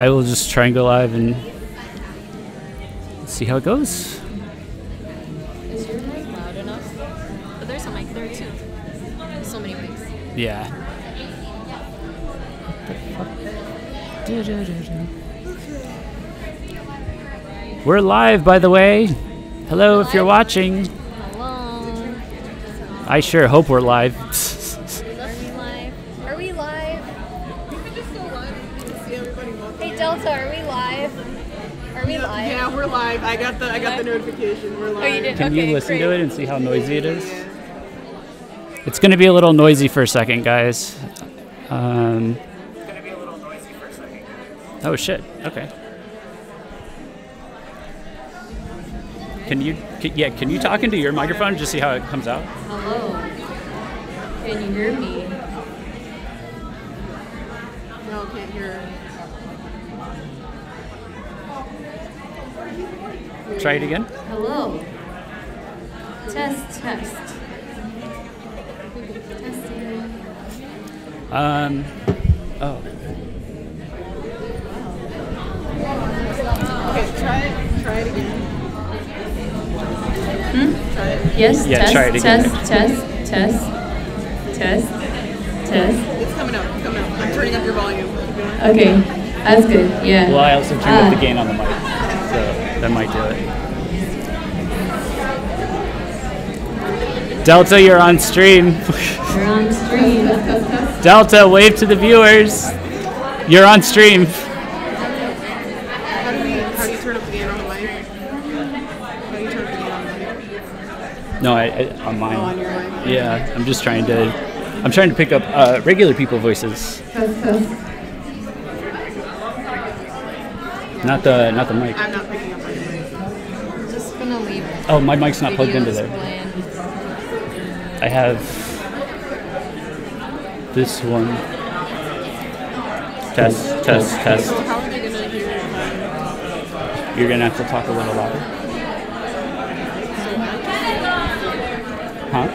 I will just try and go live and see how it goes. Is your mic loud enough? But there's a mic there too. So many mics. Yeah. We're live, by the way. Hello, if you're watching. Hello. I sure hope we're live. Are we live? Are we live? You can just go live and see everybody welcome. Hey Delta, are we live? Are we live? Yeah, we're live. I got the notification. We're live. Oh, you did? Can Okay, you listen great. to it and see how noisy it is? It's going to be a little noisy for a second, guys. Oh shit. Okay. Can you talk into your microphone just see how it comes out? Hello. Can you hear me? No, can't hear. Try it again. Hello. Test. Testing. Oh. Okay, try it again. Try it. Yes. Yeah, test, try it again. Test. It's coming out. I'm turning up your volume. Okay, that's good. Yeah. Well, I also turned up the gain on the mic, so that might do it. Delta, you're on stream. We're on stream. Delta, wave to the viewers. You're on stream. How do you turn up the gain on the mic? How do you turn up the gain on the mic? No, on mine. Oh, on your mic. Yeah, I'm trying to pick up regular people voices, not the mic. I'm not picking up my mic. I'm just gonna leave. Oh, my mic's not plugged into there. I have this one. Test. So how are they gonna hear it? You're gonna have to talk a little louder. Huh?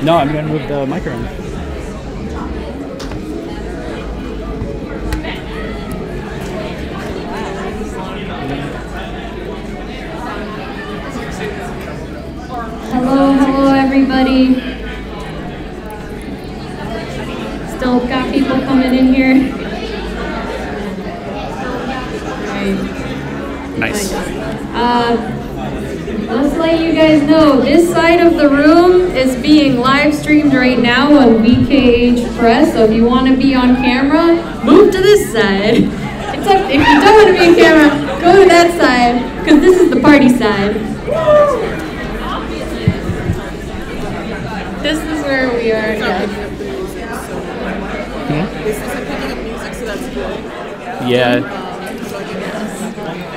No, I'm gonna move the mic around. Hello, everybody. Still got people coming in here. Right. Nice. Let's let you guys know, this side of the room is being live streamed right now on VKH Press. So if you want to be on camera, move to this side. Except if you don't want to be on camera, go to that side, because this is the party side. This is where we are. This isn't picking up music, so that's good. Yeah.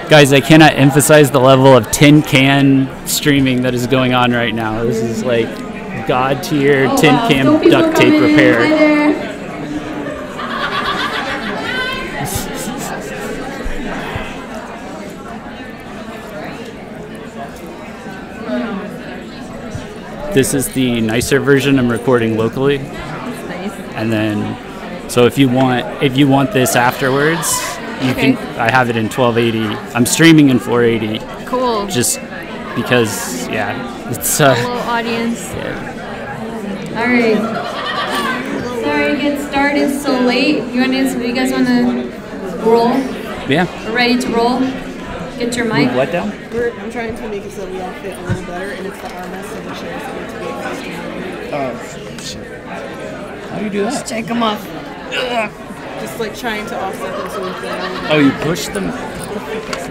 Guys, I cannot emphasize the level of tin can streaming that is going on right now. This is like god tier tin can duct tape repair. Hi there. This is the nicer version. I'm recording locally. And then, so if you want this afterwards, you can. I have it in 1280. I'm streaming in 480. Cool. Just because, yeah, it's. Hello, audience. Yeah. All right. Sorry to get started so late. You guys want to roll? Yeah. We're ready to roll. Get your mic. Move what down? I'm trying to make it so we all fit a little better, and it's the armrest of the chairs that need to be adjusted. Oh, shit. How do you do that? Take them off. Just like trying to offset them so we fit. Oh, you push them?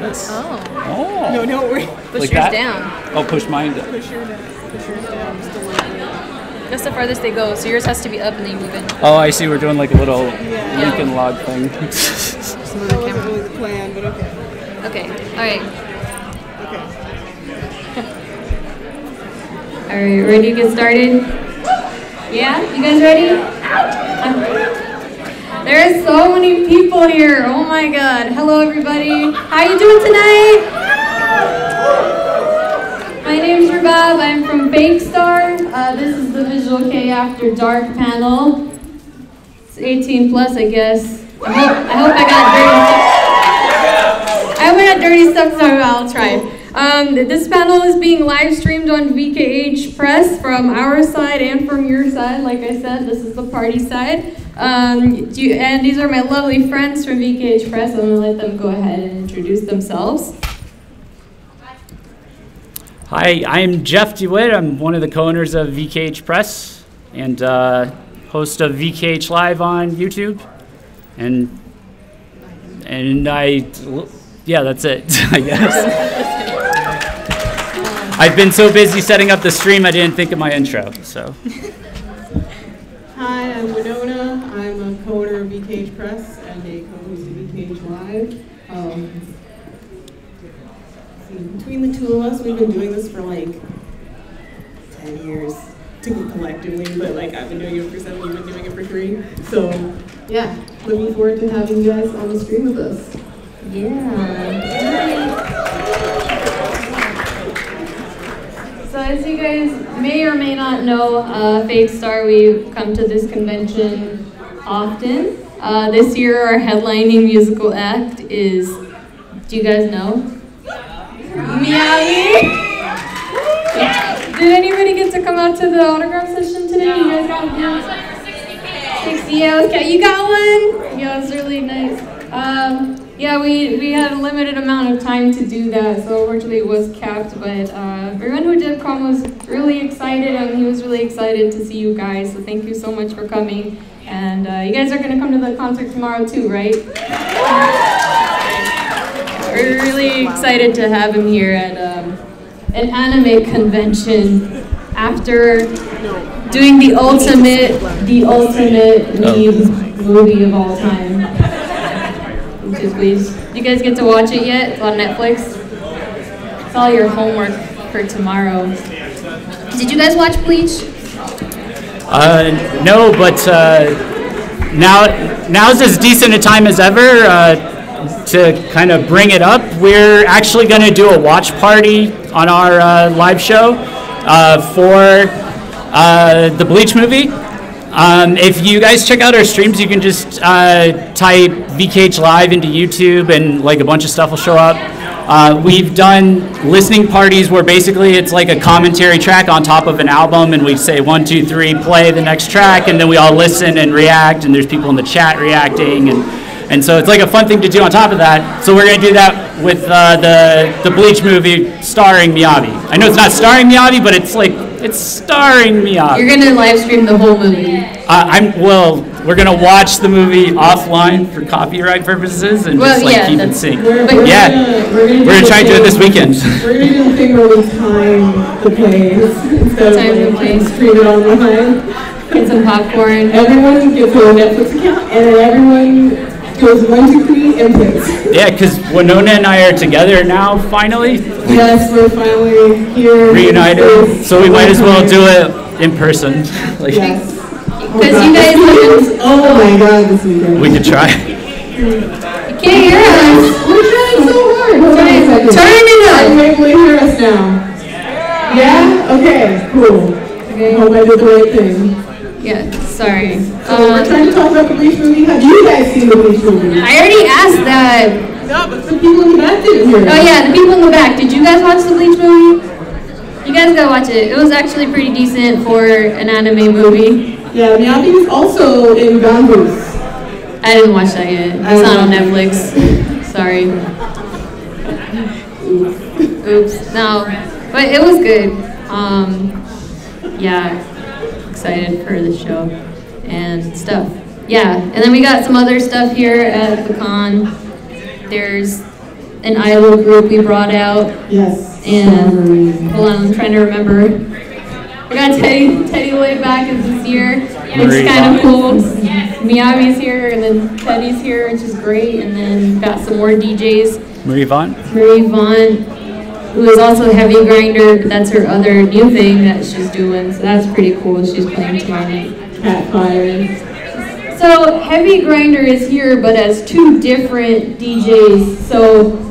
That's, Oh. oh. No, wait. Push Like yours that? down. Oh, push mine down. Push yours down. Just a little bit. That's the farthest they go. So yours has to be up and then you move in. Oh, I see. We're doing like a little Yeah. Lincoln log thing. Just move That the wasn't camera. really the plan, but okay. Okay. All right. Okay. All right. Ready to get started? Yeah. You guys ready? There's so many people here. Oh my God. Hello, everybody. How you doing tonight? My name's Rabab. I'm from Fake Star. This is the Visual K After Dark panel. It's 18 plus, I guess. I hope I got dirty stuff. I hope I got dirty stuff to talk about. I'll try. This panel is being live streamed on VKH Press from our side and from your side. Like I said, this is the party side. And these are my lovely friends from VKH Press. I'm going to let them go ahead and introduce themselves. Hi, I'm Jeff DeWitt. I'm one of the co-owners of VKH Press and host of VKH Live on YouTube. And yeah, that's it, I guess. I've been so busy setting up the stream, I didn't think of my intro, so. Hi, I'm Winona. I'm a co-owner of VKH Press and a co-host of VKH Live. Between the two of us, we've been doing this for like 10 years collectively, but like I've been doing it for 7, you've been doing it for 3. So yeah, looking forward to having you guys on the stream with us. Yeah. So as you guys may or may not know, Fake Star, we come to this convention often. This year our headlining musical act is, do you guys know? Miami! Did anybody get to come out to the autograph session today? You guys got one? 60, yeah, okay. You got one? Yeah, it was really nice. Yeah, we had a limited amount of time to do that, so unfortunately it was capped, but everyone who did come was really excited, and he was really excited to see you guys, so thank you so much for coming. And you guys are going to come to the concert tomorrow too, right? We're really excited to have him here at an anime convention after doing the ultimate meme movie of all time. Please. Do you guys get to watch it yet? It's on Netflix. It's all your homework for tomorrow. Did you guys watch Bleach? No, but now's as decent a time as ever to kind of bring it up. We're actually going to do a watch party on our live show for the Bleach movie. If you guys check out our streams, you can just type VKH Live into YouTube and like a bunch of stuff will show up. We've done listening parties where basically it's like a commentary track on top of an album and we say 1, 2, 3, play the next track, and then we all listen and react, and there's people in the chat reacting, and so it's like a fun thing to do on top of that. So we're going to do that with the Bleach movie starring Miyabi. I know it's not starring Miyabi, but it's starring Miyabi. You're going to live stream the whole movie? We're going to watch the movie offline for copyright purposes and keep it sync. We're going to try to do it this weekend. We're going to do a thing where we time the plays instead of stream it online. Get some popcorn. Everyone gets a Netflix account, and then everyone goes 1, 2, 3 and plays. Yeah, because Winona and I are together now, finally. Yes, we're finally here. Reunited. So we might as well do it in person. Yes. Because you guys oh my god, this weekend. We could try. You can't hear us. We're trying so hard. Turn it up. Are you able to hear us now? Yeah? Okay, cool. Okay. Hope I did the right thing. Yeah, sorry. So we're trying to talk about the Bleach movie. Have you guys seen the Bleach movie? I already asked that. No, but some people in the back didn't hear it. Oh yeah, the people in the back. Did you guys watch the Bleach movie? You guys gotta watch it. It was actually pretty decent for an anime movie. Yeah, Miyabi is also in Ganbus. I didn't watch that yet. It's not on Netflix. Sorry. Oops. No, but it was good. Yeah, excited for the show and stuff. Yeah, and then we got some other stuff here at the con. There's an idol group we brought out. Yes. And hold on, I'm trying to remember. We got Teddy Laid Back is this year, which is kind of cool. Miyabi's here, and then Teddy's here, which is great. And then we've got some more DJs. Marie Vaughn, who is also Heavy Grinder, but that's her other new thing that she's doing. So that's pretty cool. She's playing tomorrow night. Cat Fire. So Heavy Grinder is here, but as 2 different DJs. So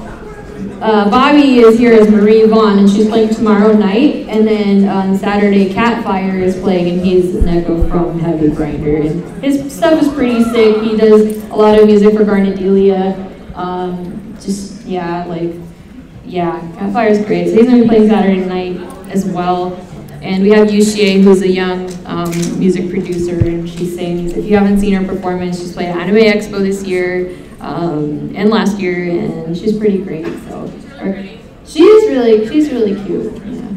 Bobby is here as Marie Vaughn, and she's playing tomorrow night. And then on Saturday, Catfire is playing, and he's Neko from Heavy Grinder. And his stuff is pretty sick. He does a lot of music for Garnetdelia. Catfire is great. So he's going to be playing Saturday night as well. And we have Yushie, who's a young music producer, and she sings. If you haven't seen her performance, she's played at Anime Expo this year and last year, and she's pretty great. So she's really cute. Yeah.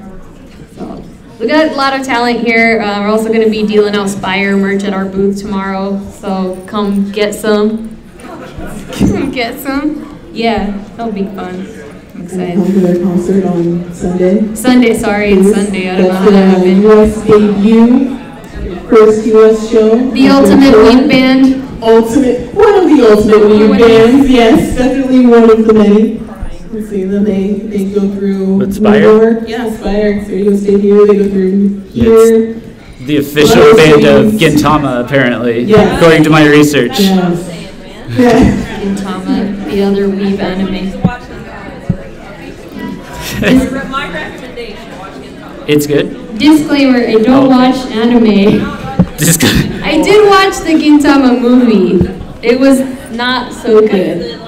So we got a lot of talent here. We're also going to be dealing out Spire merch at our booth tomorrow. So come get some. Come get some. Yeah, that'll be fun. I'm excited. Come to their concert on Sunday. It's Sunday. I don't know how that happened. US debut, first US show. The Ultimate Weed Band. One of the ultimate weed bands, yes, definitely one of the many. Let's see, then they go through With Spire? New York. Yeah, Spire, it's their US debut. They go through here. The official band of Gintama, apparently, according to my research. Yes. Yeah. Gintama, the other weeb anime. My recommendation, watch Gintama. It's good. Disclaimer, I don't watch anime. I did watch the Gintama movie. It was not so good.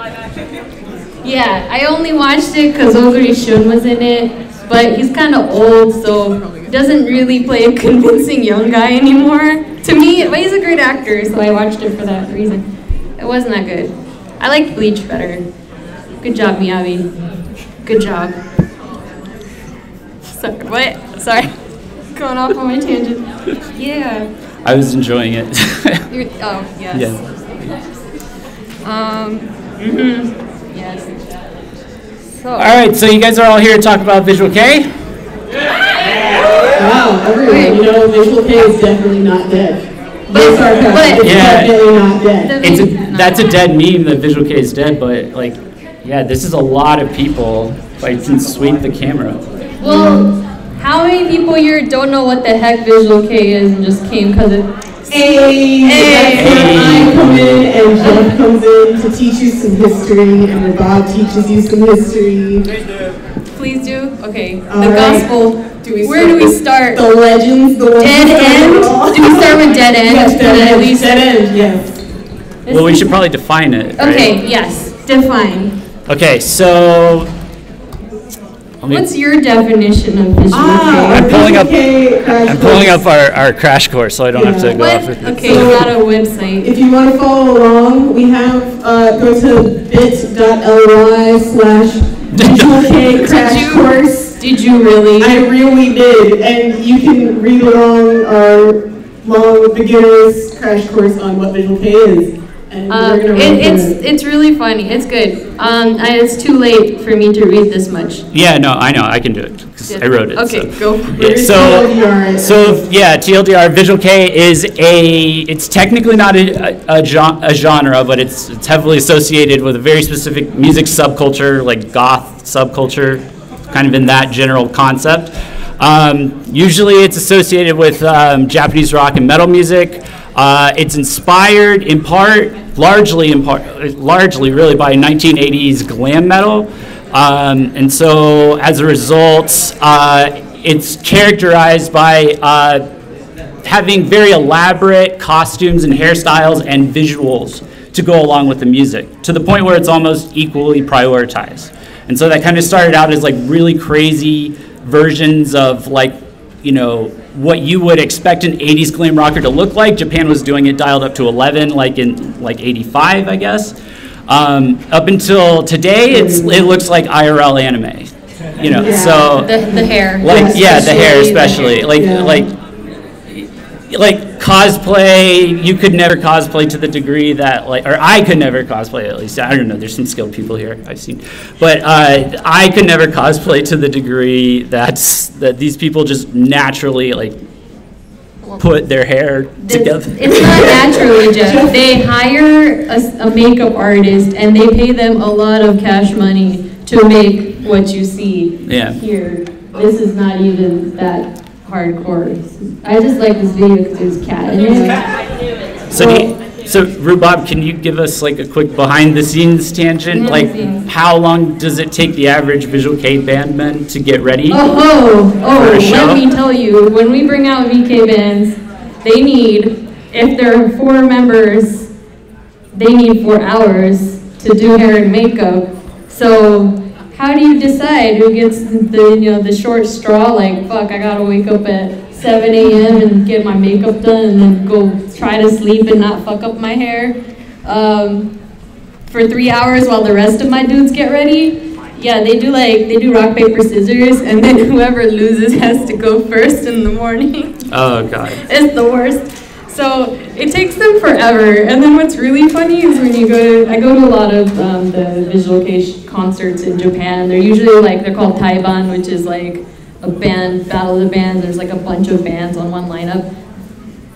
Yeah, I only watched it because Oguri Shun was in it, but he's kind of old, so he doesn't really play a convincing young guy anymore. To me, but he's a great actor, so I watched it for that reason. It wasn't that good. I liked Bleach better. Good job, Miyabi. Good job. Sorry, what? Sorry. Going off on my tangent. Yeah. I was enjoying it. Oh, yes. Yeah. Yes. So. All right, so you guys are all here to talk about Visual K? Wow, everyone, you know, Visual K is definitely not dead. It's definitely not dead. That's a dead meme that Visual K is dead, but like, yeah, this is a lot of people. Like, can sweep the camera. Well, how many people here don't know what the heck Visual K is and just came because it? Hey! That's where I come in and Jeff comes in to teach you some history, and Bob teaches you some history. Please do. Okay. All the right. gospel. Where do we start? The legends. The ones Dead End? Do we start with Dead End? Yes, Dead End. At least? Dead End, yes. Well, we should probably define it. Right? Okay. Yes. Define. Okay, so. What's your definition of Visual K? I'm pulling up our crash course, so I don't have to go off with it. Okay, you got a website. If you want to follow along, we have go to bit.ly/Visual K crash course. Did you really? I really did, and you can read along our long beginner's crash course on what Visual K is. And it's really funny. It's good. It's too late for me to read this much. Yeah, no, I know. I can do it because I wrote it. Okay, so. go. Yeah, TLDR, Visual K is it's technically not a genre, but it's heavily associated with a very specific music subculture, like goth subculture, kind of in that general concept. Usually it's associated with Japanese rock and metal music. It's inspired largely really by 1980s glam metal. And so as a result, it's characterized by having very elaborate costumes and hairstyles and visuals to go along with the music, to the point where it's almost equally prioritized. And so that kind of started out as like really crazy versions of like, you know, what you would expect an 80s glam rocker to look like. Japan was doing it dialed up to 11, like in like 85, I guess. Up until today, it looks like IRL anime. You know, so the hair. Like the hair especially. Like cosplay, you could never cosplay to the degree that or I could never cosplay at least. I don't know. There's some skilled people here I've seen, but I could never cosplay to the degree that these people just naturally put their hair together. It's not naturally, Jeff. They hire a makeup artist and they pay them a lot of cash money to make what you see here. This is not even that hardcore. I just like this video because there's cat in it. So So, Rhubarb, can you give us like a quick behind-the-scenes tangent? Like, how long does it take the average Visual K bandman to get ready? Let me tell you, when we bring out VK bands, they need, if there are 4 members, they need 4 hours to do hair and makeup. So, how do you decide who gets the short straw? Like, fuck, I gotta wake up at 7 a.m. and get my makeup done and then go try to sleep and not fuck up my hair for 3 hours while the rest of my dudes get ready. Yeah, they do rock, paper, scissors, and then whoever loses has to go first in the morning. Oh, God. It's the worst. So it takes them forever. And then what's really funny is when I go to a lot of the Visual K concerts in Japan. They're usually they're called Taiban, which is like a band, battle of the bands. There's like a bunch of bands on one lineup.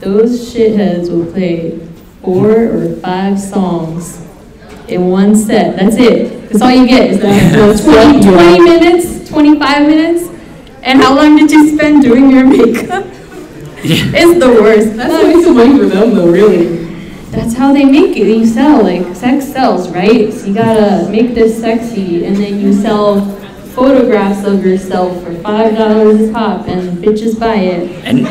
Those shitheads will play 4 or 5 songs in one set. That's it. That's all you get is that 20 minutes, 25 minutes. And how long did you spend doing your makeup? It's the worst. That's what makes it money for them, though, really. That's how they make it. You sell, sex sells, right? So you gotta make this sexy, and then you sell photographs of yourself for $5 a pop, and bitches buy it. And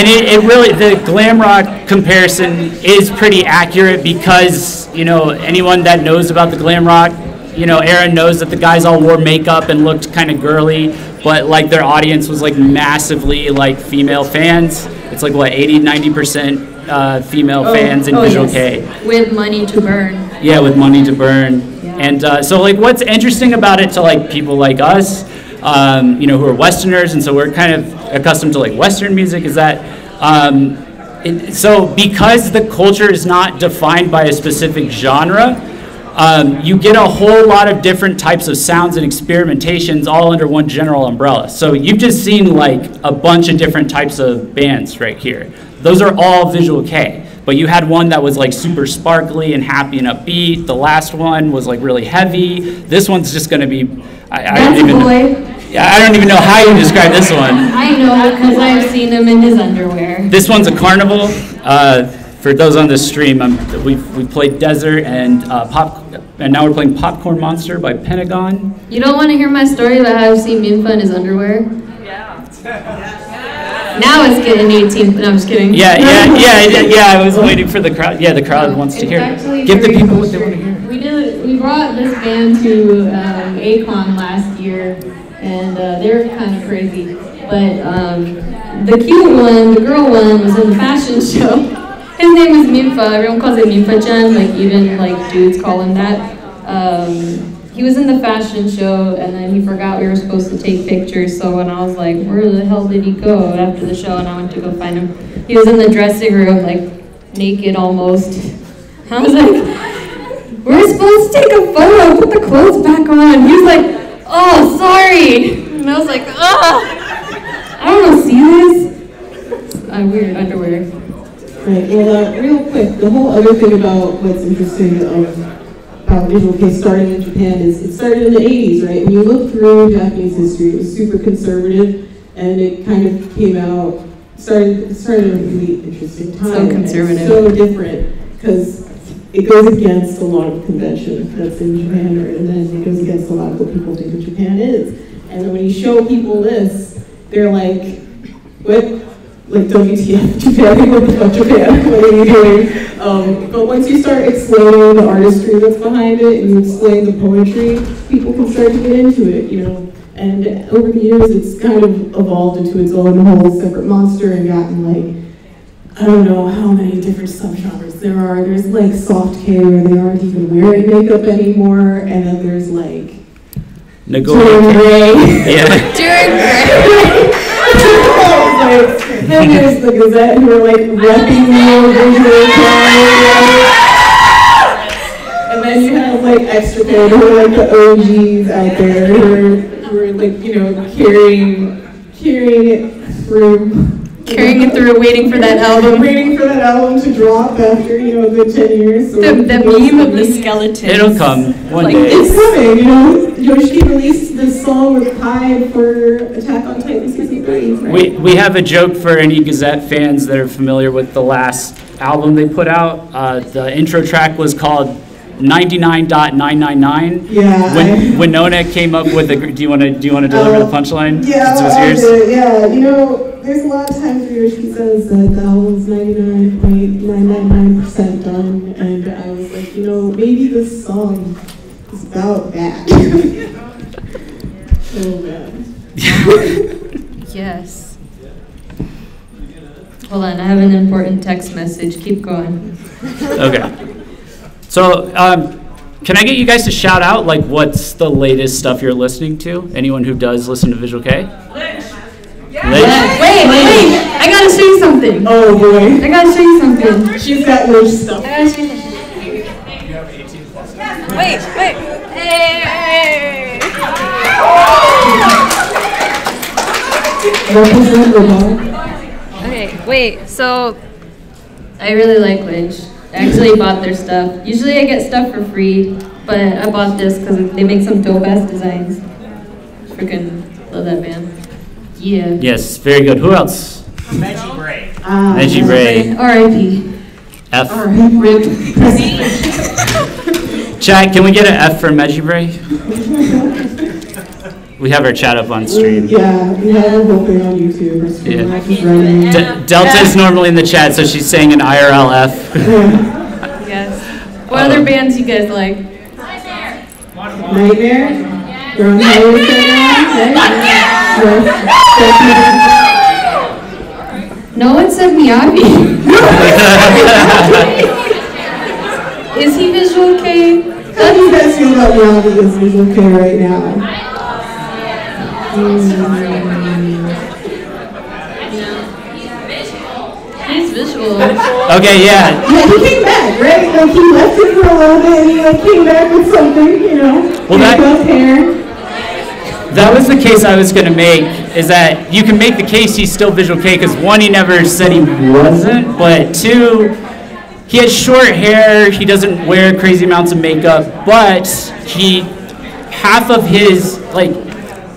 it really, the glam rock comparison is pretty accurate because, anyone that knows about the glam rock, Aaron knows that the guys all wore makeup and looked kind of girly, but their audience was massively female fans. It's 80-90% female fans in Visual K. With money to burn. Yeah, with money to burn. Yeah. And so what's interesting about it to people like us, who are Westerners, and so we're kind of accustomed to Western music, is that so because the culture is not defined by a specific genre, you get a whole lot of different types of sounds and experimentations all under one general umbrella. So you've just seen a bunch of different types of bands right here. Those are all Visual K. But you had one that was super sparkly and happy and upbeat. The last one was really heavy. This one's just going to be, I don't even know how you describe this one. I know because I've seen him in his underwear. This one's a carnival. For those on the stream, we played Desert and and now we're playing Popcorn Monster by Pentagon. You don't want to hear my story about how I've seen Minfa in his underwear? Yeah. Now it's getting 18. No, I'm just kidding. Yeah. I was waiting for the crowd. Yeah, the crowd wants to hear. Give the people what they want to hear. We brought this band to Akon last year, and they're kind of crazy. But the cute one, the girl one, was in the fashion show. His name is Minfa. Everyone calls it Minfa-chan. Even dudes call him that. He was in the fashion show, and then he forgot we were supposed to take pictures. So when I was like, "Where the hell did he go?" after the show, and I went to go find him, he was in the dressing room, naked almost. I was like, "We're supposed to take a photo. Put the clothes back on." He was like, "Oh, sorry." And I was like, "Ah, I don't know. See this? Weird underwear." Right, well, real quick, the whole other thing about what's interesting about Visual K starting in Japan is it started in the 80s, right? When you look through Japanese history, it was super conservative, and it kind of came out, started at a really interesting time. So conservative. And so different, because it goes against a lot of convention that's in Japan, and then it goes against a lot of what people think of Japan is. And then when you show people this, they're like, what? WTF, Japan, what the fuck, Japan, what are you doing? But once you start explaining the artistry that's behind it, and you explain the poetry, people can start to get into it, And over the years, it's kind of evolved into its own whole separate monster and gotten I don't know how many different subgenres there are. There's soft K where they aren't even wearing makeup anymore, and then there's Nagori. During Gray. Then there's the Gazette who are repping visual and then you have Extra K who are the OGs out there who are carrying it through, waiting for that album. Waiting for that album to drop after, a good 10 years. So the meme of the skeleton. It'll come one day. It's coming, Yoshi released this song with Hyde for Attack on Titan Season 3. Right? We have a joke for any Gazette fans that are familiar with the last album they put out. The intro track was called 99.999. Yeah. When Winona came up with the, do you want to deliver the punchline? Yeah, Since it was yours? yeah. You know, there's a lot of times where she says that the album's 99.999% done, and I was like, you know, maybe this song is about that. Oh man. Yes. Hold on, I have an important text message. Keep going. Okay. So, can I get you guys to shout out, like, what's the latest stuff you're listening to? Anyone who does listen to Visual K? Wait, I gotta show you something. Oh boy. I gotta show you something. She's got Lynch stuff. I gotta show you something. Wait. Hey. Represent Lamar. Okay, wait, so I really like Lynch. I actually bought their stuff. Usually I get stuff for free, but I bought this because they make some dope-ass designs. Freaking love that band. Yeah. Yes, very good. Who else? Veggie Bray. Veggie Bray. R.I.P. F. Rip. Chat, can we get an F for Veggie Bray? We have our chat up on stream. Yeah, we have a whole thing on YouTube. Yeah. Delta is normally in the chat, so she's saying an IRLF. Yes. What other bands you guys like? Nightmare. You're on highway right? No one said Miyavi. Is he Visual K? How do you guys feel about reality is Visual K right now? He's visual. Okay, yeah. Yeah, he came back, right? Like he left it for a little bit and he like came back with something, you know. Well, hair. That was the case I was going to make, is that you can make the case he's still Visual K, because one, he never said he wasn't, but two, he has short hair, he doesn't wear crazy amounts of makeup, but half of his, like,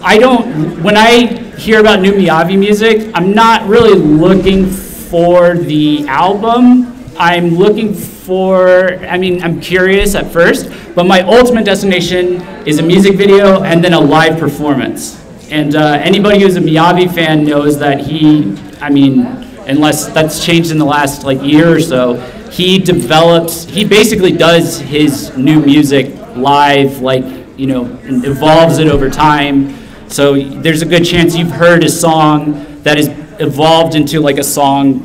when I hear about new Miyavi music, I'm not really looking for the album. I'm curious at first, but my ultimate destination is a music video and then a live performance. And anybody who's a Miyavi fan knows that unless that's changed in the last year or so, he basically does his new music live, and evolves it over time. So there's a good chance you've heard a song that is evolved into a song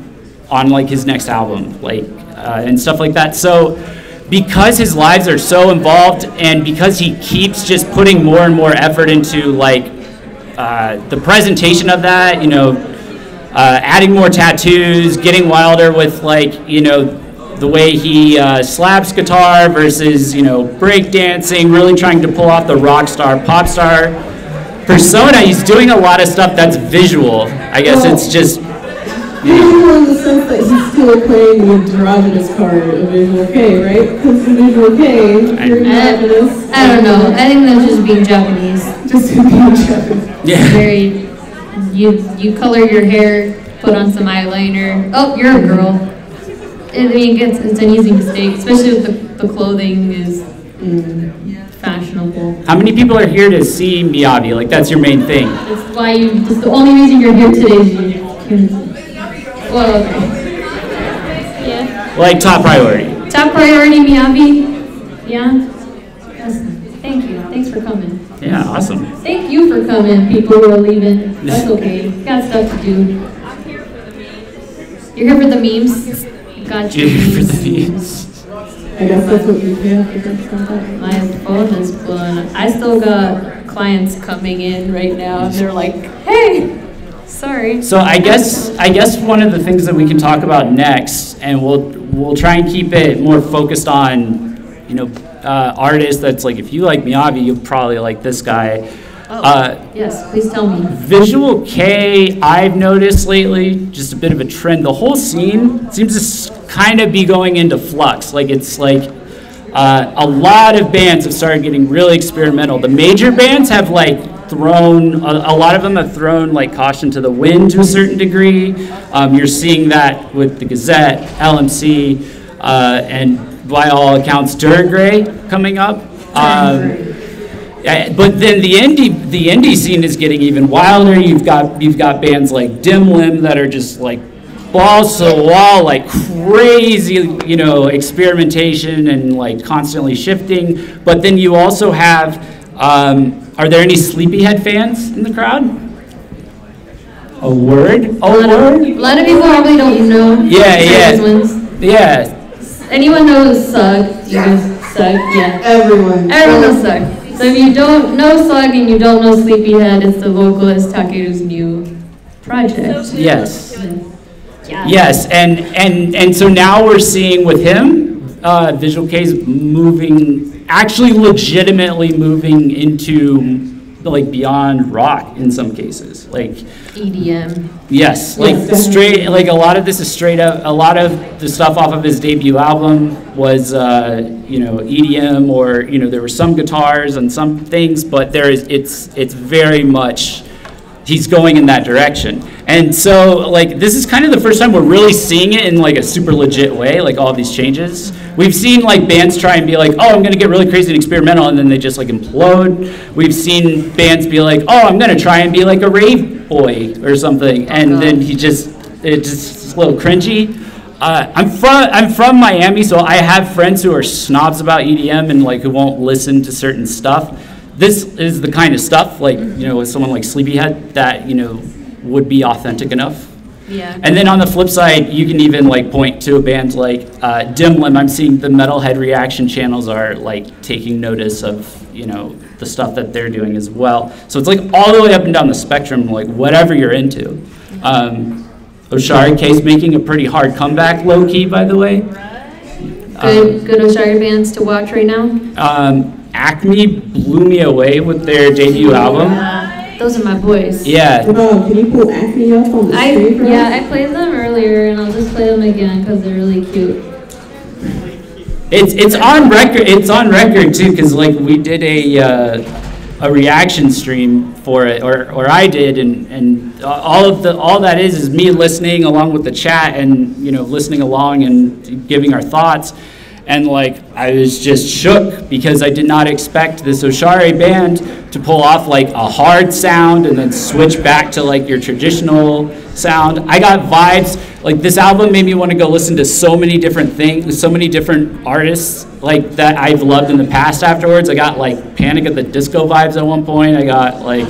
on his next album, and stuff like that. So because his lives are so involved, and because he keeps just putting more and more effort into the presentation of that, adding more tattoos, getting wilder with the way he slaps guitar versus breakdancing, really trying to pull off the rock star, pop star persona. He's doing a lot of stuff that's visual. I guess it's just visual in the sense that he's still playing the androgynous part of Visual K, right? Because in Visual K, you're androgynous. I don't know. I think that's just being Japanese. Just being Japanese. Yeah. Very. You color your hair, put on some eyeliner. Oh, you're a girl. It's an easy mistake, especially if the clothing is fashionable. How many people are here to see Miyavi? That's your main thing. That's the only reason you're here today is well, okay. Yeah. Top priority. Top priority, Miyavi. Yeah. Yes. Thank you. Thanks for coming. Yeah, awesome. Thank you for coming, people who are leaving. That's okay. Got stuff to do. You're here for the memes? Got you. You're here for the memes. I guess that's what you pay for. My phone is blown. I still got clients coming in right now, and they're like, "Hey, sorry." So I guess one of the things that we can talk about next, and we'll try and keep it more focused on, artists that's if you like Miyavi, you'll probably like this guy. Yes, please tell me. Visual K, I've noticed lately, just a bit of a trend. The whole scene seems to kind of be going into flux. a lot of bands have started getting really experimental. The major bands have like thrown, a lot of them have thrown like caution to the wind to a certain degree. You're seeing that with the Gazette, LMC, and by all accounts, Durgray coming up. But then the indie scene is getting even wilder. You've got bands like Dim Lim that are just like balls to the wall, like crazy, you know, experimentation and like constantly shifting. But then you also have, are there any Sleepyhead fans in the crowd? A word? A lot of people probably don't know. Yeah. Anyone knows Sug? You guys Sug? Yeah. Everyone knows Sug. So if you don't know Sug and you don't know Sleepyhead, it's the vocalist Takeru's new project. Yes. Yeah. Yes, and so now we're seeing with him, Visual K's moving, actually legitimately moving into like beyond rock in some cases, like EDM. Yes, like straight, like a lot of this is straight up. A lot of the stuff off of his debut album was, you know, EDM, or you know, there were some guitars and some things, but it's very much he's going in that direction. And so like this is kind of the first time we're really seeing it in like a super legit way, like all of these changes. We've seen like bands try and be like, oh, I'm gonna get really crazy and experimental, and then they just like implode. We've seen bands be like, oh, I'm gonna try and be like a rave boy or something, and then it's just a little cringy. I'm from Miami, so I have friends who are snobs about EDM and like who won't listen to certain stuff. This is the kind of stuff, like, you know, with someone like Sleepyhead that, you know, would be authentic enough. Yeah. And then on the flip side, you can even like point to a band like Dim Lim. I'm seeing the Metalhead reaction channels are like taking notice of, you know, the stuff that they're doing as well. So it's like all the way up and down the spectrum, like whatever you're into. Oshari K's making a pretty hard comeback, low key, by the way. Good Oshari bands to watch right now. Acme blew me away with their debut album. Those are my boys. Yeah. Can you pull Acme up on the screen for us? Yeah, I played them earlier, and I'll just play them again because they're really cute. It's on record. It's on record too, because like we did a reaction stream for it, or I did, and all that is me listening along with the chat, and you know, listening along and giving our thoughts. And like I was just shook because I did not expect this Oshari band to pull off like a hard sound and then switch back to like your traditional sound. I got vibes, like this album made me want to go listen to so many different things, so many different artists like that I've loved in the past afterwards. I got like Panic at the Disco vibes at one point. I got like,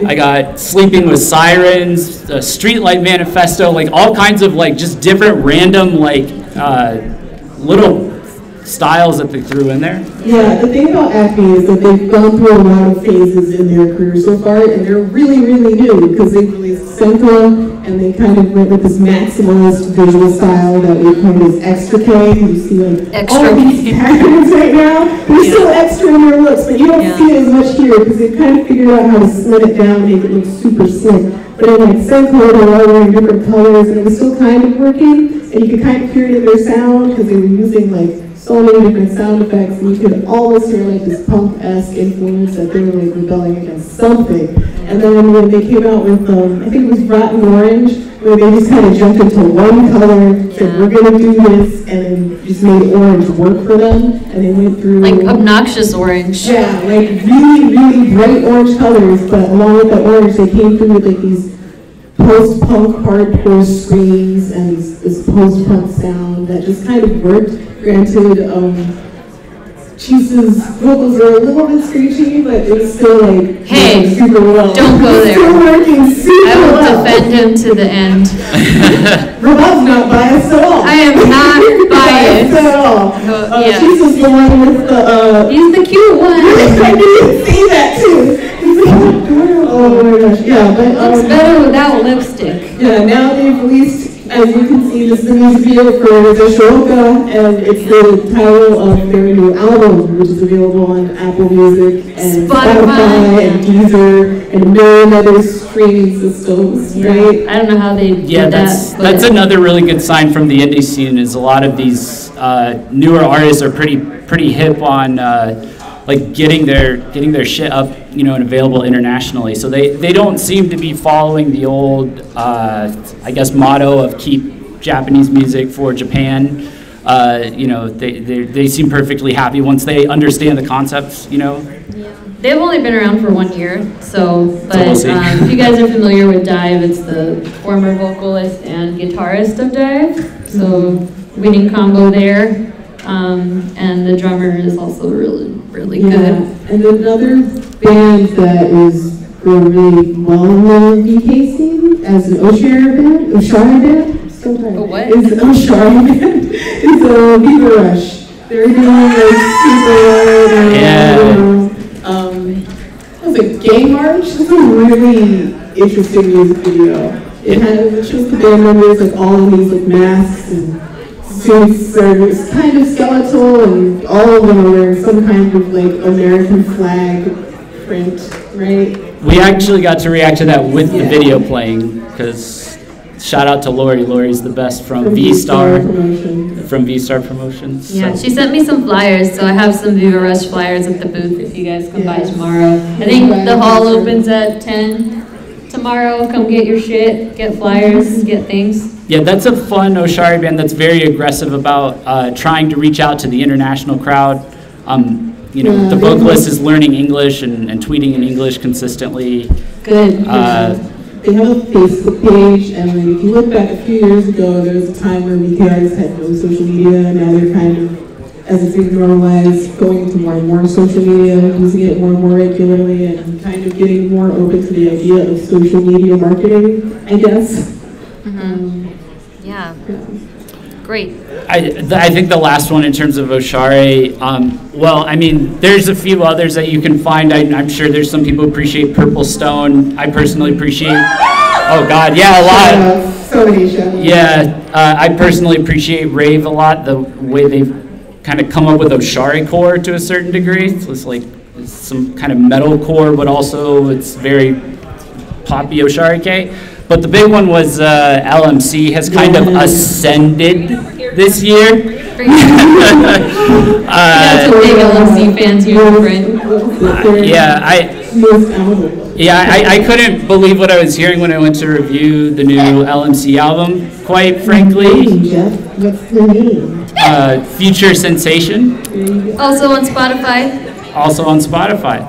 I got Sleeping with Sirens, Streetlight Manifesto, like all kinds of like just different random like little styles that they threw in there. Yeah, the thing about Acme is that they've gone through a lot of phases in their career so far, and they're really, really new because they released Senka, and they kind of went with this maximalist visual style that we call as extra K. You see like all these patterns right now. They're still extra in their looks, but you don't see it as much here because they've kind of figured out how to slim it down and make it look super slick. But in like Senka, they were all wearing different colors, and it was still kind of working. And you could kind of hear it in their sound because they were using like so many different sound effects, and you could almost hear like this punk-esque influence that they were like rebelling against something. And then when they came out with, I think it was Rotten Orange, where they just kind of jumped into one color, said we're gonna do this, and then just made orange work for them, and they went through like obnoxious orange. Yeah, like really, really bright orange colors, but along with the orange, they came through with like these post-punk hardcore screams and this post-punk sound that just kind of worked. Granted, Chisa's vocals are a little bit screechy, but it's still like super well. Don't go there. Still working super I will well. defend him to the end. Robot's not biased at all. I am not biased at all. Chisa's the one with the. He's the cute one. I didn't see that too. Oh my gosh, yeah, but looks better without lipstick. Yeah, now they've released, as you can see, this is the music video for Jrocknews, and it's the title of their new album, which is available on Apple Music and Spotify and Deezer and a million other streaming systems, right? I don't know how they did that's another really good sign from the indie scene is a lot of these newer artists are pretty hip on like getting their shit up, you know, and available internationally. So they don't seem to be following the old, I guess, motto of keep Japanese music for Japan. You know, they seem perfectly happy once they understand the concepts, you know. Yeah. They've only been around for 1 year, but we'll see. If you guys are familiar with Dive, it's the former vocalist and guitarist of Dive, so winning combo there. And the drummer is also really good. And another band that is going really well in the VK scene as an Oshara band, so tired. A what? Is an Oshara band, is a Viva Rush. They're doing like super well. Yeah. It was a gay march. It's a really interesting music video. It shows the band members like all in these like masks and suits are kind of skeletal, and all of them are wearing some kind of like American flag print, right? We actually got to react to that with the video playing, because shout out to Lori. Lori's the best from V-Star Promotions. Yeah, So. she sent me some flyers, so I have some Viva Rush flyers at the booth if you guys come by tomorrow. I think the hall opens at 10 tomorrow. Come get your shit, get flyers, get things. Yeah, that's a fun Oshari band that's very aggressive about trying to reach out to the international crowd. You know, the vocalist is learning English and tweeting in English consistently. Good. They have a Facebook page, and like, if you look back a few years ago, there was a time where VKRs had no social media, and now they're kind of, as it's being normalized, going into more and more social media, using it more and more regularly, and kind of getting more open to the idea of social media marketing, I guess. Yeah. Great. I think the last one in terms of Oshari, well, I mean, there's a few others that you can find. I'm sure there's some people who appreciate Purple Stone. I personally appreciate, oh God, yeah, a lot. So many shows. Yeah, I personally appreciate Rave a lot, the way they've kind of come up with Oshari core to a certain degree. So it's like some kind of metal core, but also it's very poppy Oshari K. But the big one was LMC has kind of ascended this year. That's a big LMC fans here, friend. I couldn't believe what I was hearing when I went to review the new LMC album, quite frankly. What's the name? Future Sensation. Also on Spotify. Also on Spotify.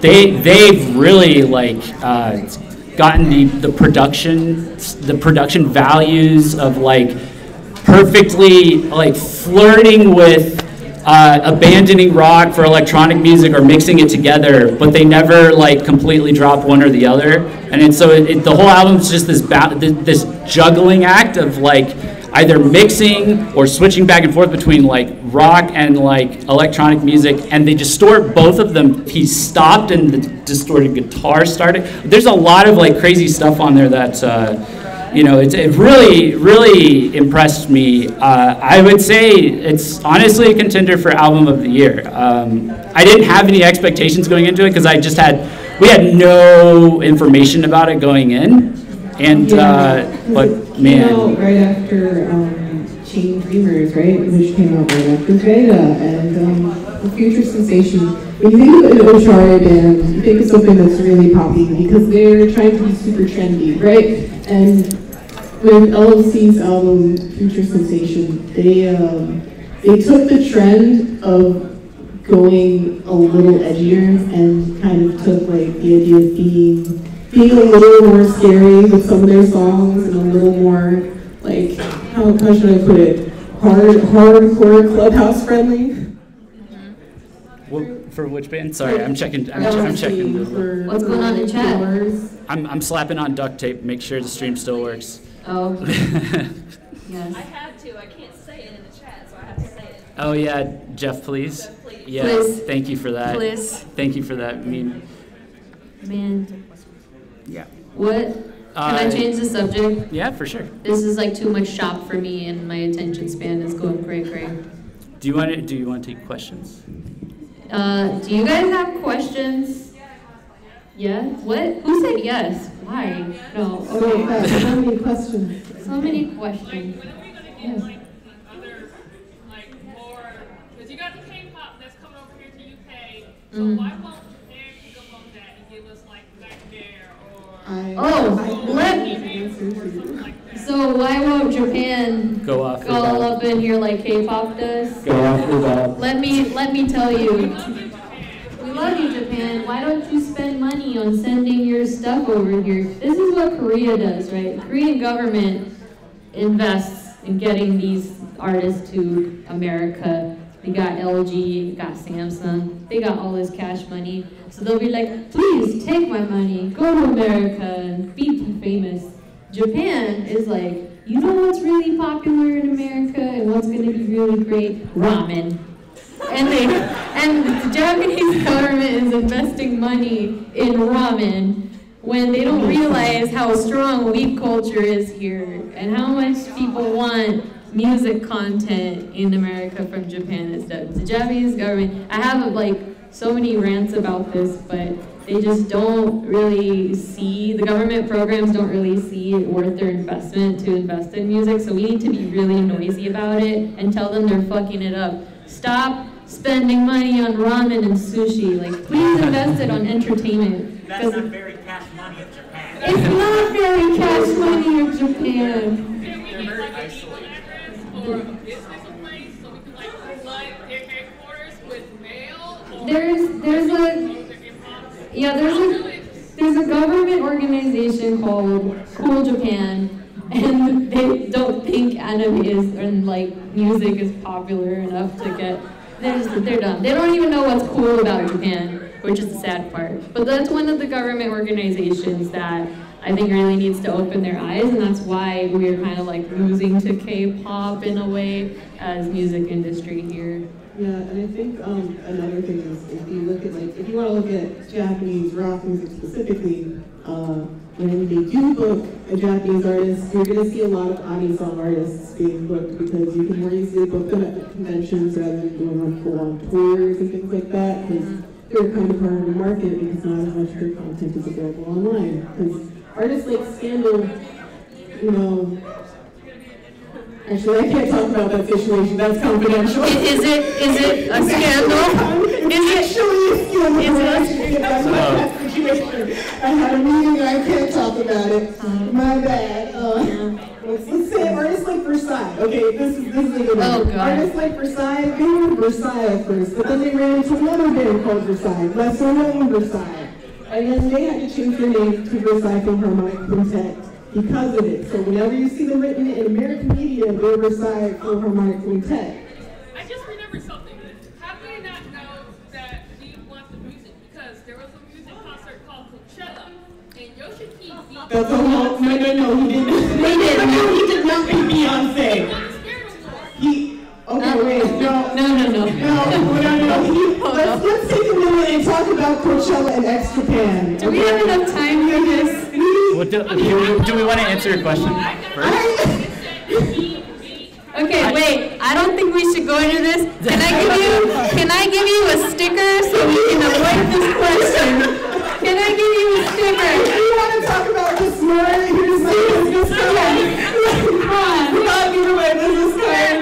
They've really like gotten the production values of like perfectly like flirting with abandoning rock for electronic music or mixing it together, but they never like completely drop one or the other. And the whole album's just this juggling act of like either mixing or switching back and forth between like rock and like electronic music, and they distort both of them. He stopped and the distorted guitar started. There's a lot of like crazy stuff on there that you know, it really impressed me. I would say it's honestly a contender for album of the year. I didn't have any expectations going into it because we had no information about it going in. And but man, came out right after Chain Dreamers, right, which came out right after Veda, and the Future Sensation. When you think of an Oshari band, you think of something that's really poppy because they're trying to be super trendy, right? And with LMC's album Future Sensation, they took the trend of going a little edgier and kind of took like the idea of being a little more scary with some of their songs and a little more like, how should I put it, hardcore clubhouse friendly. For which band? Sorry, I'm checking. I'm checking. What's going on in chat? I'm slapping on duct tape. Make sure the stream still works. Oh. Yes. I have to. I can't say it in the chat, so I have to say it. Oh yeah, Jeff, please. Yeah. Please. Thank you for that. Please. Thank you for that. I mean. Man. Yeah. What? Can I change the subject? Yeah, for sure. This is like too much shop for me, and my attention span is going cray. Do you want to take questions? Do you guys have questions? Yeah? What? Who said yes? Why? No. Okay. So many questions. So many questions. Yes. So why won't Japan pick up on that and give us like Nightmare or So why won't Japan Go off go all up in here like K-pop does? Go off the ball. Let me tell you. We love you, Japan. Why don't you spend money on sending your stuff over here? This is what Korea does, right? The Korean government invests in getting these artists to America. They got LG, got Samsung, they got all this cash money. So they'll be like, please take my money, go to America and be famous. Japan is like, you know what's really popular in America and what's gonna be really great? Ramen. And the Japanese government is investing money in ramen when they don't realize how strong weeb culture is here and how much people want music content in America from Japan instead. The Japanese government, I have like so many rants about this, but they just don't really see, the government programs don't really see it worth their investment to invest in music, so we need to be really noisy about it and tell them they're fucking it up. Stop spending money on ramen and sushi. Like, please invest it on entertainment. That's not very cash money in Japan. It's not very cash money in Japan. can we get like an email address or a business place so we can like flood their headquarters with mail? Or There's a government organization called Cool Japan, and they don't think anime is and like music is popular enough to get. They're dumb. They don't even know what's cool about Japan, which is the sad part. But that's one of the government organizations that I think really needs to open their eyes, and that's why we're kind of like losing to K-pop in a way as music industry here. Yeah, and I think another thing is if you look at if you want to look at Japanese rock music specifically, when they do book a Japanese artist, you're going to see a lot of Ani-song artists being booked because you can more easily book them at the conventions rather than going on full-on tours and things like that, because they're kind of harder to market because not as much of their content is available online. Because artists like Scandal, you know, actually I can't talk about that situation, that's confidential. Is it a scandal? Is it Actually, I had a meeting, I can't talk about it. My bad. Let's say artists like Versailles. Okay, this is a good one. Oh, God. Artists like Versailles, they were Versailles at first, but then they ran into another band called Versailles, lesser known Versailles. And then they had to change their name to Versailles Philharmonic Quintet because of it. So whenever you see them written in American media, they're Versailles Philharmonic Quintet. I just remembered something. How do they not know that we want the music? Because there was a music concert called Coachella, and Yoshiki beat That's a whole, no, he didn't. He did not beat Beyonce. Okay, wait, no. Let's take a minute and talk about Coachella and X-Japan. Do we have enough time for this? Do we want to answer your question first? Okay, wait. I don't think we should go into this. Can I give you a sticker so we can avoid this question? Can I give you a sticker? You want to talk about this more? Here's my business card. Come on, give away business card.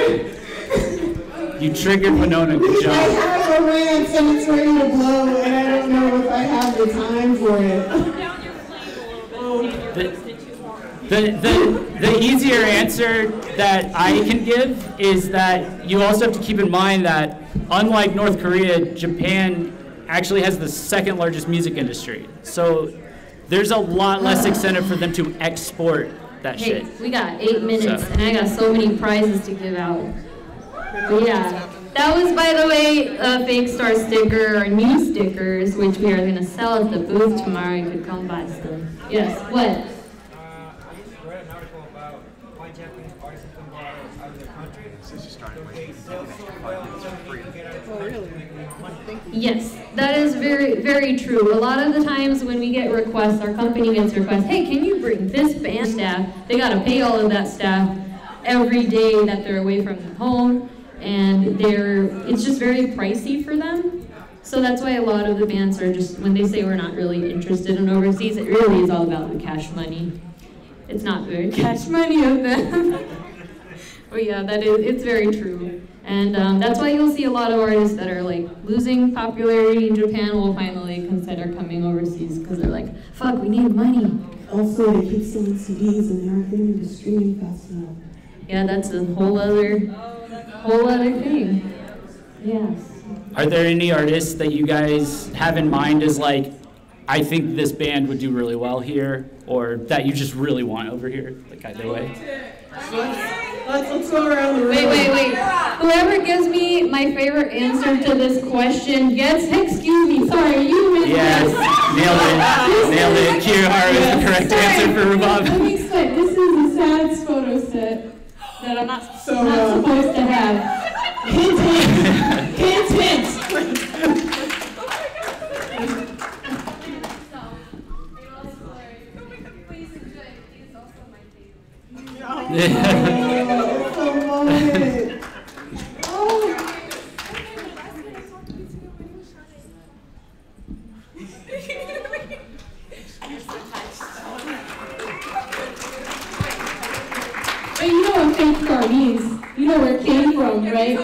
You triggered Winona. Good I job. have a rant and it's ready to blow, and I don't know if I have the time for it. The easier answer that I can give is that you also have to keep in mind that unlike North Korea, Japan actually has the second largest music industry. So there's a lot less incentive for them to export that shit. Hey, we got 8 minutes, and I got so many prizes to give out. But yeah, that was, by the way, a Fake Star sticker, or new stickers, which we are going to sell at the booth tomorrow. You could come buy some. Yes, what? I just read an article about why Japanese artists come out of their country. Since you started waiting, Yes, that is very, very true. A lot of the times when we get requests, our company gets requests, hey, can you bring this band staff? They got to pay all of that staff every day that they're away from home, and it's just very pricey for them. So that's why a lot of the bands are just, when they say we're not really interested in overseas, it really is all about the cash money. It's not very cash money of them. But yeah, it's very true. And that's why you'll see a lot of artists that are like losing popularity in Japan will finally consider coming overseas because they're like, fuck, we need money. Also, they keep selling CDs and they aren't getting into streaming fast enough. Yeah, that's a whole other thing. Yes. Are there any artists that you guys have in mind as like, I think this band would do really well here, or that you just really want over here, like either way? Let's go around the room. Wait. Whoever gives me my favorite answer to this question gets, excuse me, sorry, you missed Yes, nailed it. Kirihara is the correct answer for Rhubarb. Let me explain. This is a sad photo set that I'm not supposed to have. Hint. But you know what fake star means. You know where it came from, right?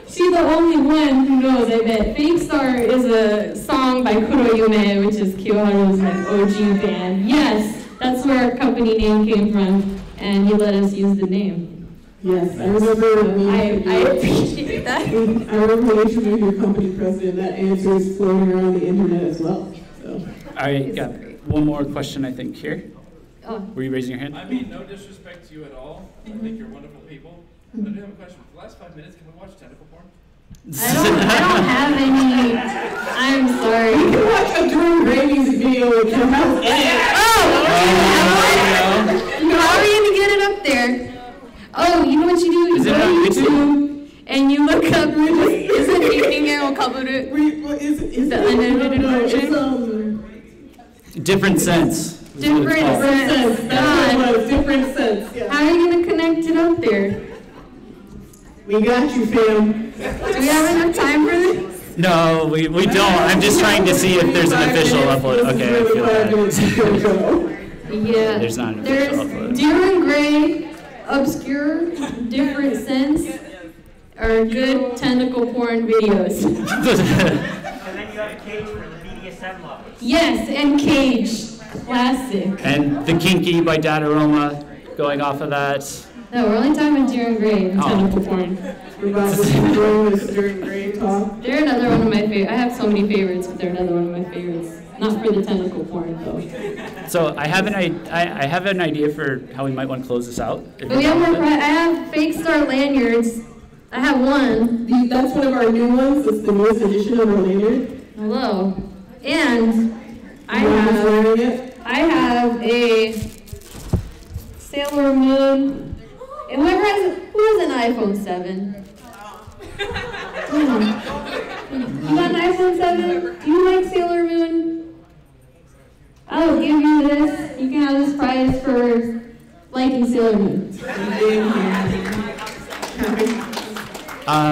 She's the only one who knows, I bet. Fake Star is a song by Kuroyume, which is Kiyoharu's like OG band. Yes, that's where our company name came from, and he let us use the name. Yes, I remember when I appreciate that. I remember when you introduced your company president, that answer is floating around the internet as well. So. All right, got one more question I think here. Oh. Were you raising your hand? I mean, no disrespect to you at all. I think you're wonderful people. But I do have a question. For the last 5 minutes, can we watch tentacle porn? I don't have any. I'm sorry. You can watch a Drew Gray music video with your mouth in it. How are you gonna get it up there? Oh, you know what you do? You Is go it to on YouTube and you look up. Isn't anything there will cover it? Is the unedited version? Different sense. Different sense. God. Different sense. Yeah. How are you gonna connect it up there? We got you, fam. Do we have enough time for this? No, we don't. I'm just trying to see if there's an official upload. Okay, I feel bad. Yeah. There's not an official upload. Deer and Gray, obscure, different sense, are good tentacle porn videos. And then you have a cage for the BDSM lovers. Yes, and Cage, classic. And The Kinky by Dadaroma, going off of that. No, we're only talking about Deer and Gray and tentacle porn. We're about to throw this during Gray talk. They're another one of my favorites. I have so many favorites, but they're another one of my favorites. Not for the tentacle porn, though. So I have an idea for how we might want to close this out. But we have more. I have Fake Star lanyards. I have one. That's one of our new ones. It's the newest edition of our lanyard. Hello. And I have a Sailor Moon. And who has an iPhone 7? You got an iPhone 7? Do you like Sailor Moon? I'll give you this. You can have this prize for liking Sailor Moon.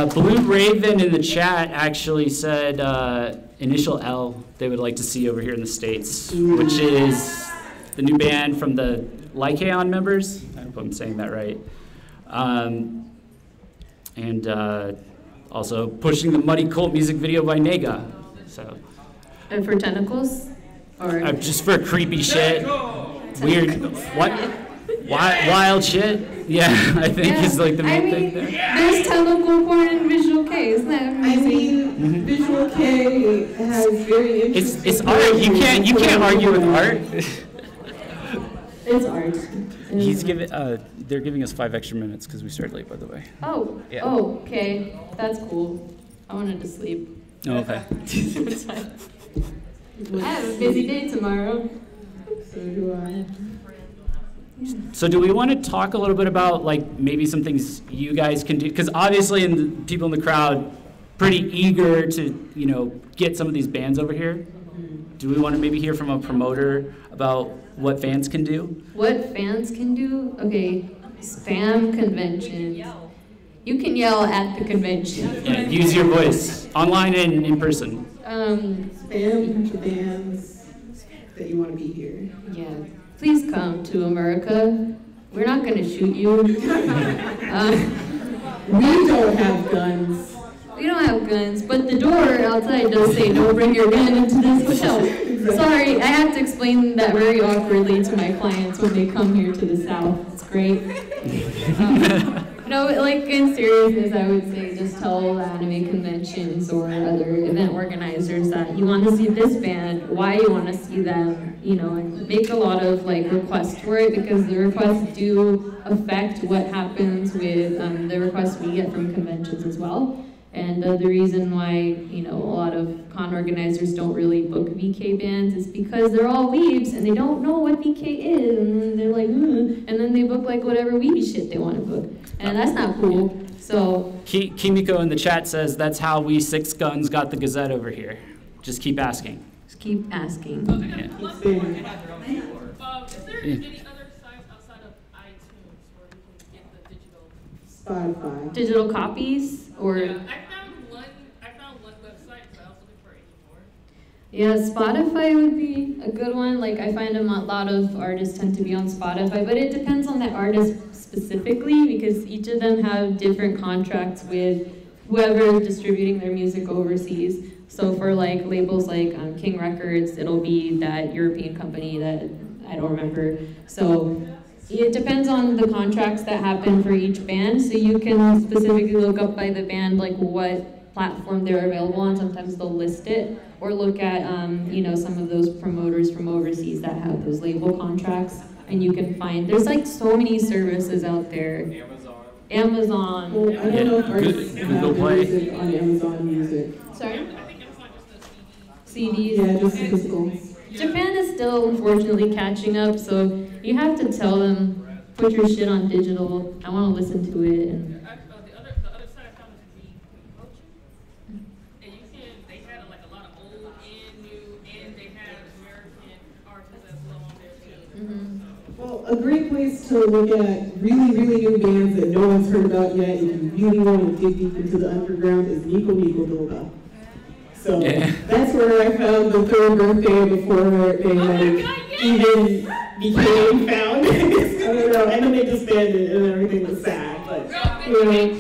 Blue Raven in the chat actually said Initial L they would like to see over here in the States, which is the new band from the Lycaon members. I hope I'm saying that right. And also pushing the Muddy Cult music video by Nega. So. And for tentacles? Or just for creepy shit. Weird. What? Wild shit? Yeah, I think is like the main thing there. There's tentacle porn and Visual K, isn't that amazing? Visual K has very interesting. It's art. You can't argue with art. It's art. They're giving us 5 extra minutes because we started late, by the way. Oh. Yeah. Oh, okay. That's cool. I wanted to sleep. Oh, okay. It's fine. I have a busy day tomorrow. So do I. So do we want to talk a little bit about like maybe some things you guys can do? Because obviously the people in the crowd pretty eager to get some of these bands over here. Do we want to maybe hear from a promoter about what fans can do? What fans can do? Okay, spam conventions. You can yell at the convention. Yeah, use your voice, online and in person. Spam the bands that you want to be here. Yeah. Please come to America. We're not going to shoot you. We don't have guns. We don't have guns, but the door outside does say don't bring your gun into this hotel. Sorry, I have to explain that very awkwardly to my clients when they come here to the South. It's great. No, like in seriousness, I would say just tell anime conventions or other event organizers that you want to see this band, why you want to see them, you know, and make a lot of like requests for it, because the requests do affect what happens with the requests we get from conventions as well. And the reason why, you know, a lot of con organizers don't really book VK bands is because they're all weebs and they don't know what VK is, and they're like, and then they book like whatever weeby shit they want to book, and that's not cool. So Kimiko in the chat says that's how we Six Guns got the Gazette over here. Just keep asking. just keep asking. Is there any other sites outside of iTunes where we can get the digital? Spotify. Digital copies or Yeah, I found one website, but I was looking for any more. yeah, Spotify would be a good one. Like I find a lot of artists tend to be on Spotify, but it depends on that artist specifically because each of them have different contracts with whoever is distributing their music overseas. So for like labels like King Records, it'll be that European company that I don't remember. So it depends on the contracts that happen for each band. So you can specifically look up by the band like what platform they're available on. Sometimes they'll list it, or look at you know, some of those promoters from overseas that have those label contracts, and you can find there's like so many services out there. Amazon. Well, I don't know if artists Google have Play. music on Amazon Music. Sorry? I think Amazon just does CDs. Yeah, just the physical. Japan is still unfortunately catching up, so you have to tell them, put your shit on digital. I want to listen to it. And the other side I found is VKH. And you can, they had like a lot of old and new, and they had American artists as well on there too. Well, a great place to look at really, really new bands that no one's heard about yet, if you really want to dig deep into the underground, is Nico Nico Doga. So that's where I found the third birthday before they even became found. I don't know, and then they disbanded and everything was sad, but you know.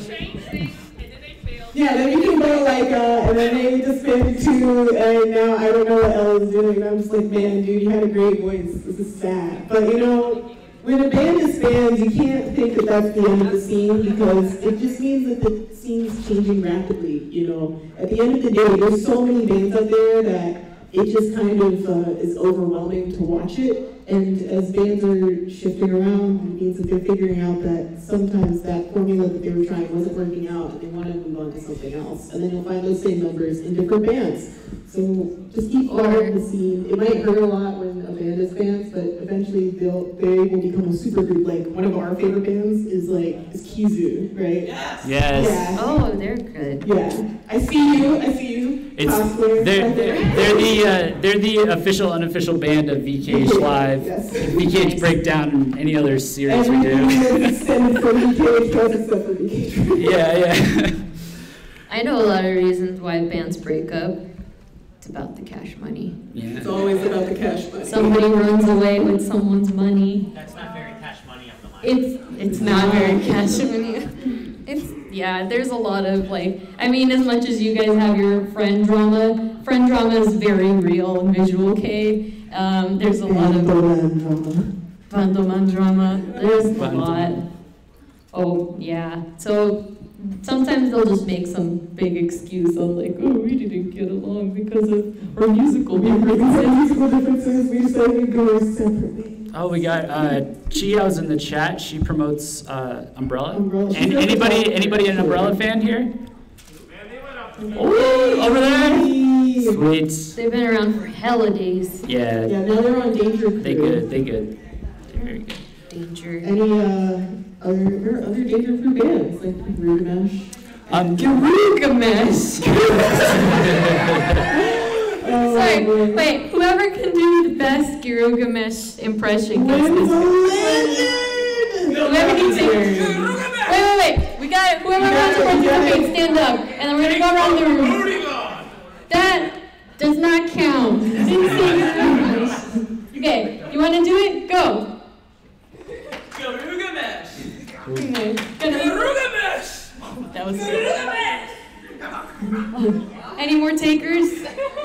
Yeah, then you can go like, and then they disbanded too, and now I don't know what Ella's doing. And I'm just like, man, dude, you had a great voice. This is sad. But you know, when a band disbands, you can't think that that's the end of the scene, because it just means that the scene's changing rapidly, you know. At the end of the day, there's so many bands out there that it just kind of is overwhelming to watch it. And as bands are shifting around, it means that they're figuring out that sometimes that formula that they were trying wasn't working out, and they want to move on to something else. And then you'll find those same members in different bands. So just keep following the scene. It might hurt a lot when a band disbands, but eventually they will become a super group. Like one of our favorite bands is Kizu, right? Yes. Yeah. oh, they're good. Yeah. I see you. It's they're the official unofficial band of VKH Live. Yes. VKH Breakdown and any other series we do. Everything is extended for VKH plus except for VKH. Yeah. I know a lot of reasons why bands break up. It's about the cash money. Yeah. It's always about the cash money. Somebody runs away with someone's money. That's not very cash money of the line. It's not very cash money. Yeah, there's a lot of I mean, as much as you guys have your friend drama is very real and Visual K. There's a lot of Bandoman drama. There's a lot. Oh, yeah. So sometimes they'll just make some big excuse on oh, we didn't get along because of our musical differences. We decided to go separately. Oh, we got Chiao's in the chat. She promotes Umbrella. And anybody an Umbrella fan here? Oh, over there. Sweet. They've been around for hella days. Yeah. Yeah, now they're on Danger Crew. They good. They're very good. Danger. Any other Danger Crew bands like Gilgamesh? Gilgamesh. Sorry, wait. Whoever can do the best Gilgamesh impression gets this. Whoever can sing. Wait. We got it. Whoever wants to participate, stand up, and then we're gonna go around the room. That does not count. You didn't sing Gilgamesh. Okay, you want to do it? Go. Gilgamesh. Okay. Gilgamesh.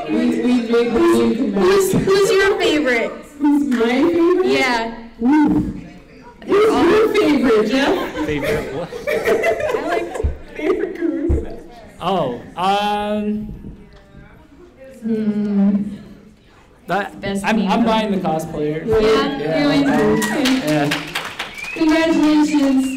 We made the team come back. Who's your favorite? Who's my favorite? Yeah. Ooh. Who's your favorite, Jeff? Favorite what? I like. Favorite career? Oh, Best I'm meme. buying the cosplayer. Yeah. You're like, okay. Yeah. Congratulations.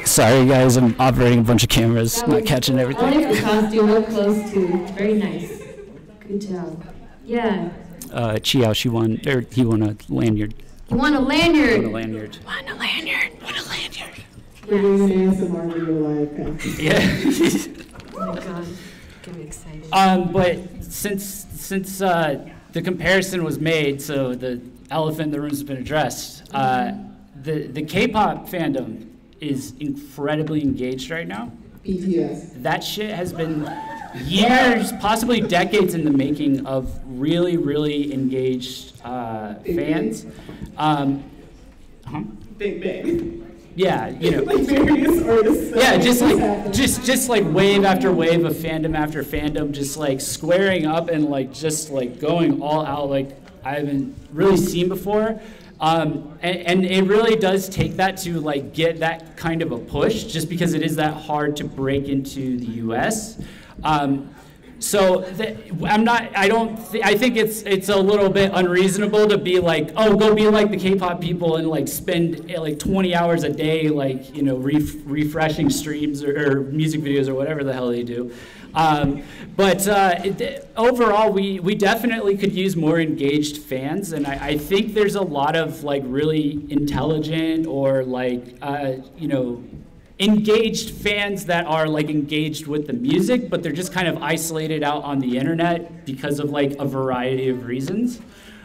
Sorry guys, I'm operating a bunch of cameras, not catching I everything. like the costume up close too. Very nice. Good job. Yeah. Chiao, he won a lanyard. You want a lanyard? Won a lanyard. Want a lanyard? Want a lanyard? We're doing an ASMR video live, guys. Yeah. Oh my god. Get me excited. But since the comparison was made, so the elephant in the room has been addressed. The K-pop fandom is incredibly engaged right now. BTS. That shit has been years, possibly decades in the making of really, really engaged fans. Big Bang. Yeah, you know. Like various artists. Yeah, just like wave after wave of fandom after fandom, just like squaring up and like just like going all out like I haven't really seen before. And it really does take that to like get that kind of a push, just because it is that hard to break into the U.S. I think it's a little bit unreasonable to be like, oh, go be like the K-pop people and like spend like 20 hours a day, like, you know, refreshing streams or music videos or whatever the hell they do. Overall, we definitely could use more engaged fans, and I think there's a lot of like really intelligent or like you know, engaged fans that are like engaged with the music, but they're just kind of isolated out on the internet because of like a variety of reasons.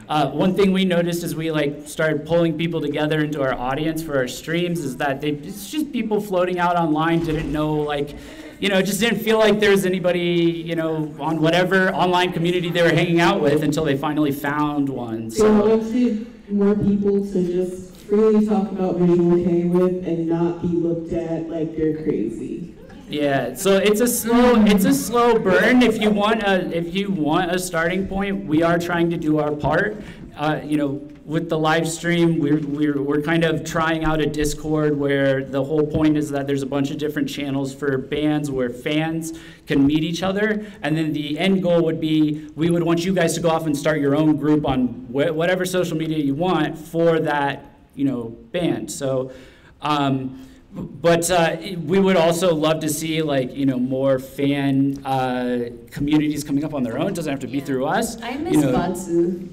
One thing we noticed as we like started pulling people together into our audience for our streams is that it's just people floating out online, didn't know like, you know, just didn't feel like there was anybody, you know, on whatever online community they were hanging out with until they finally found one. They wanted more people to just freely talk about visual K with and not be looked at like they're crazy. Yeah, so it's a slow burn. If you want a starting point, we are trying to do our part. You know, with the live stream, we're kind of trying out a Discord where the whole point is that there's a bunch of different channels for bands where fans can meet each other, and then the end goal would be we would want you guys to go off and start your own group on whatever social media you want for that, you know, band. So. We would also love to see, like, you know, more fan communities coming up on their own. It doesn't have to be through us. I miss Batsu.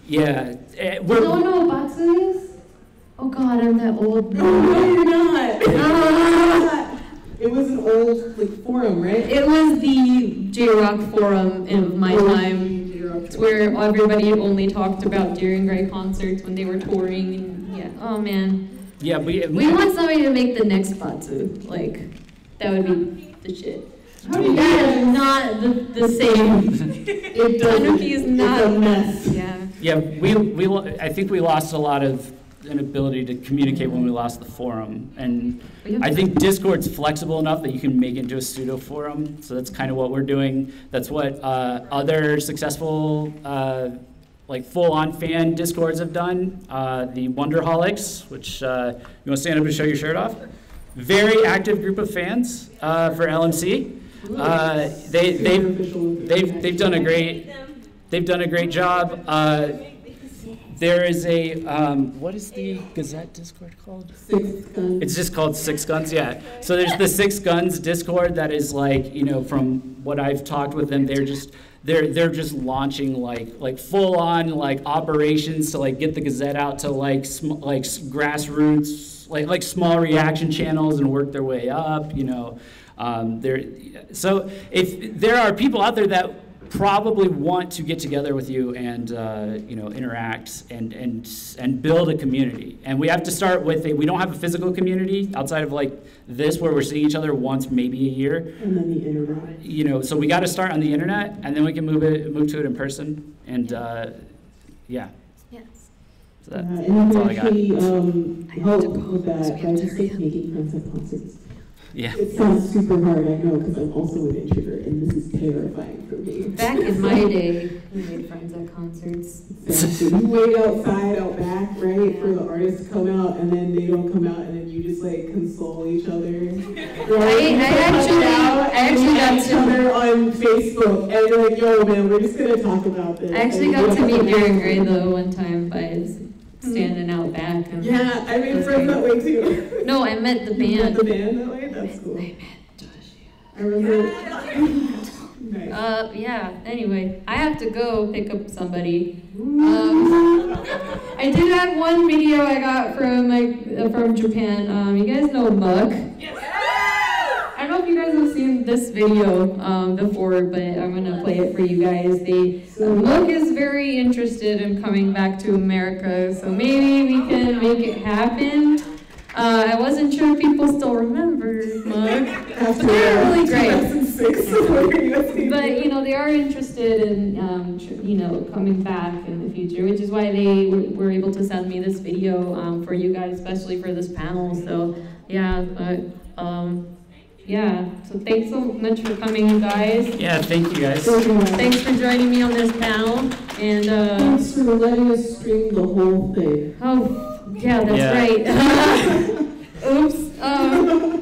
Yeah. You don't know what Batsu is? Oh God, I'm that old. No, you're not. It was an old like forum, right? It was the J-Rock forum in my time. It's where everybody only talked about Deering Gray concerts when they were touring. And yeah, oh man. Yeah, we want somebody to make the next Batsu. Like, that would be the shit. That is not the same. Tanuki is not. It's a mess. Yeah. Yeah, I think we lost a lot of an ability to communicate when we lost the forum, and I think Discord's flexible enough that you can make it into a pseudo forum. So that's kind of what we're doing. That's what other successful like full-on fan Discords have done. The Wonderholics, which you want to stand up and show your shirt off? Very active group of fans for LMC. They've done a great job. There is a what is the Gazette Discord called? Six Guns. It's just called Six Guns, yeah. So there's the Six Guns Discord that is like, you know, from what I've talked with them, they're just launching like full on like operations to like get the Gazette out to like grassroots, like small reaction channels and work their way up, you know. So if there are people out there that probably want to get together with you and you know, interact and build a community, and we have to start with we don't have a physical community outside of like this where we're seeing each other once maybe a year, and then the internet, you know, so we got to start on the internet and then we can move to it in person, and yeah. Yes. So And that's you all can I got. actually help with that by just like making friends at concerts. Yeah. It sounds super hard, I know, because I'm also an introvert, and this is terrifying for me. Back in my day, we made friends at concerts. Exactly. You wait outside, out back, right, for the artists to come out, and then they don't come out, and then you just like console each other. I actually got each to other on Facebook, and they're like, "Yo, man, we're just gonna talk about this." I actually got to meet Darren Gray though one time by standing out back. And Yeah, I made friends that way too. No, I met the You met band. the band that way? That's cool. I met Josh. I remember. Nice. Yeah. Anyway, I have to go pick up somebody. I did have one video I got from Japan. You guys know Mug? I don't know if you guys have seen this video before, but I'm gonna play it for you guys. Mug is very interested in coming back to America, so maybe we can make it happen. I wasn't sure if people still remember Mug. After They're really great. 2006, But they are interested in coming back in the future, which is why they were able to send me this video for you guys, especially for this panel. So yeah, so thanks so much for coming, you guys. Yeah, thank you guys. Thanks for joining me on this panel, and Thanks for letting us stream the whole thing. oh yeah, that's right. Oops.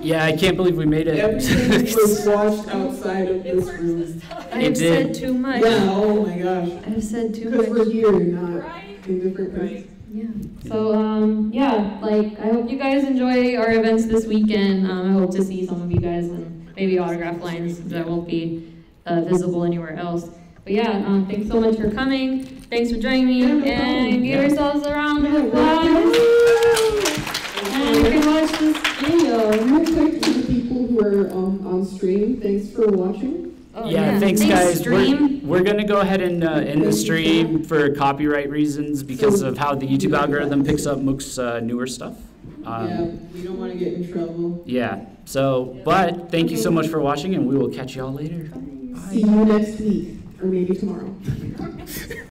Yeah, I can't believe we made it. Everything was watched outside of this room. I've said too much. Yeah, oh my gosh. I've said too Because much. we're here, not in different places. Yeah. So, I hope you guys enjoy our events this weekend. I hope to see some of you guys and maybe autograph lines that won't be visible anywhere else. But yeah, thanks so much for coming. Thanks for joining me, and give yourselves a round of applause. And you can watch this video. Real quick to the people who are on stream, thanks for watching. Oh, Yeah, thanks guys. Stream. We're gonna go ahead and end the stream for copyright reasons because of how the YouTube algorithm picks up Mook's newer stuff. Yeah, we don't want to get in trouble. Yeah. So, but thank you so much for watching, and we will catch y'all later. See you next week, or maybe tomorrow.